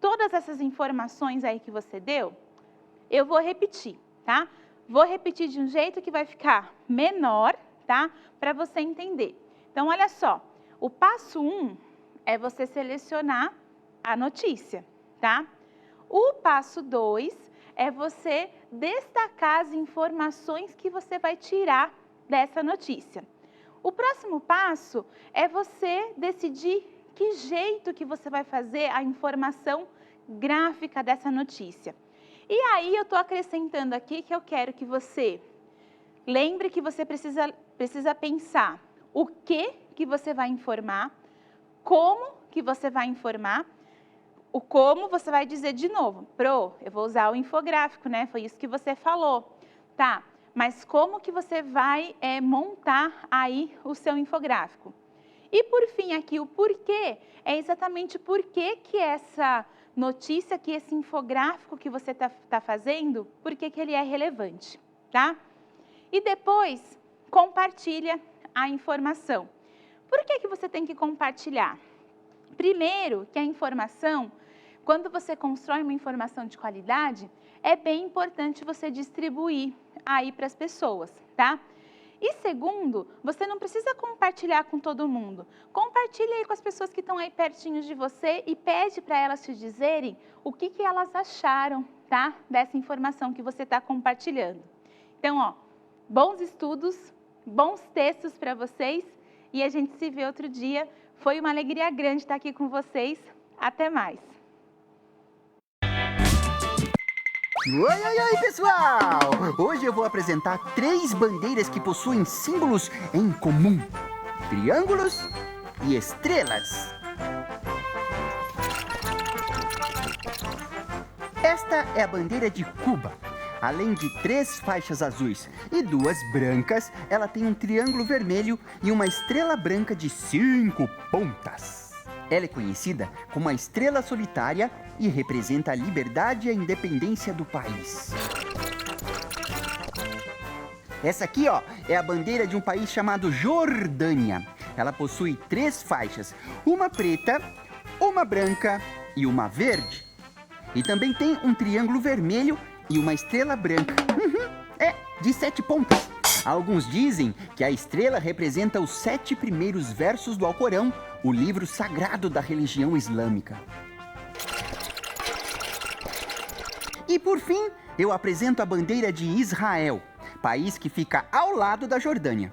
todas essas informações aí que você deu? Eu vou repetir, tá? Vou repetir de um jeito que vai ficar menor, tá? Para você entender. Então, olha só. O passo 1 é você selecionar a notícia, tá? O passo 2 é você destacar as informações que você vai tirar dessa notícia. O próximo passo é você decidir que jeito que você vai fazer a informação gráfica dessa notícia. E aí eu estou acrescentando aqui que eu quero que você lembre que você precisa pensar o que você vai informar, como que você vai informar, o como você vai dizer de novo. Pro, eu vou usar o infográfico, né? Foi isso que você falou. Tá, mas como que você vai montar aí o seu infográfico? E por fim aqui, o porquê é exatamente o porquê que essa notícia, que esse infográfico que você tá fazendo, por que ele é relevante, tá? E depois, compartilha a informação. Por que você tem que compartilhar? Primeiro, que a informação, quando você constrói uma informação de qualidade, é bem importante você distribuir aí para as pessoas, tá? E segundo, você não precisa compartilhar com todo mundo. Compartilha aí com as pessoas que estão aí pertinho de você e pede para elas te dizerem o que elas acharam, tá? Dessa informação que você está compartilhando. Então, ó, bons estudos, bons textos para vocês e a gente se vê outro dia. Foi uma alegria grande estar aqui com vocês. Até mais! Oi, pessoal! Hoje eu vou apresentar 3 bandeiras que possuem símbolos em comum: triângulos e estrelas. Esta é a bandeira de Cuba. Além de 3 faixas azuis e 2 brancas, ela tem um triângulo vermelho e uma estrela branca de 5 pontas. Ela é conhecida como a estrela solitária e representa a liberdade e a independência do país. Essa aqui, ó, é a bandeira de um país chamado Jordânia. Ela possui 3 faixas, uma preta, uma branca e uma verde. E também tem um triângulo vermelho e uma estrela branca. De 7 pontas. Alguns dizem que a estrela representa os 7 primeiros versos do Alcorão, o livro sagrado da religião islâmica. E por fim, eu apresento a bandeira de Israel, país que fica ao lado da Jordânia.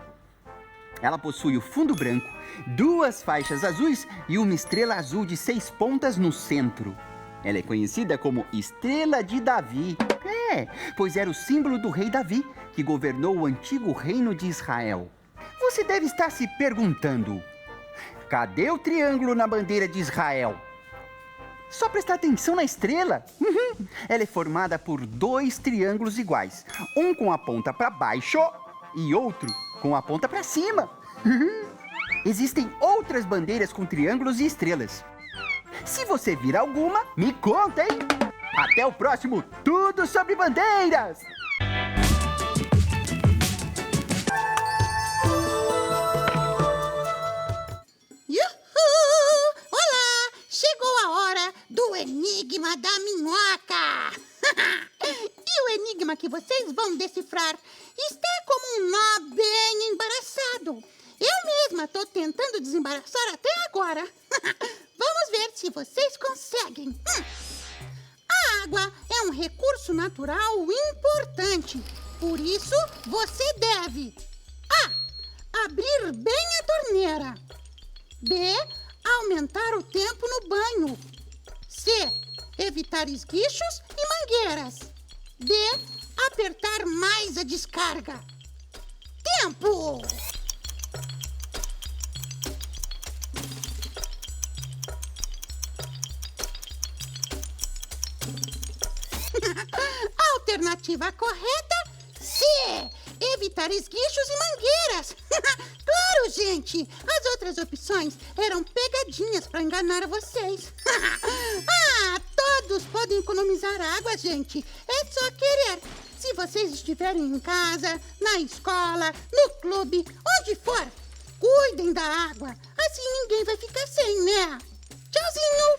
Ela possui o fundo branco, 2 faixas azuis e uma estrela azul de 6 pontas no centro. Ela é conhecida como Estrela de Davi. Pois era o símbolo do rei Davi, que governou o antigo reino de Israel. Você deve estar se perguntando: cadê o triângulo na bandeira de Israel? Só prestar atenção na estrela. Ela é formada por 2 triângulos iguais, um com a ponta para baixo e outro com a ponta para cima. Existem outras bandeiras com triângulos e estrelas. Se você vir alguma, me conta, hein? Até o próximo Tudo Sobre Bandeiras! Yuhu! Olá! Chegou a hora do Enigma da Minhoca! E o enigma que vocês vão decifrar está como um nó bem embaraçado. Eu mesma estou tentando desembaraçar até agora. Vamos ver se vocês conseguem. A água é um recurso natural importante. Por isso, você deve A. Abrir bem a torneira. B. Aumentar o tempo no banho. C. Evitar esguichos e mangueiras. D. Apertar mais a descarga. Tempo! A alternativa correta, C. Evitar esguichos e mangueiras. Claro, gente. As outras opções eram pegadinhas para enganar vocês. Todos podem economizar água, gente. É só querer. Se vocês estiverem em casa, na escola, no clube, onde for, cuidem da água. Assim ninguém vai ficar sem, né? Tchauzinho.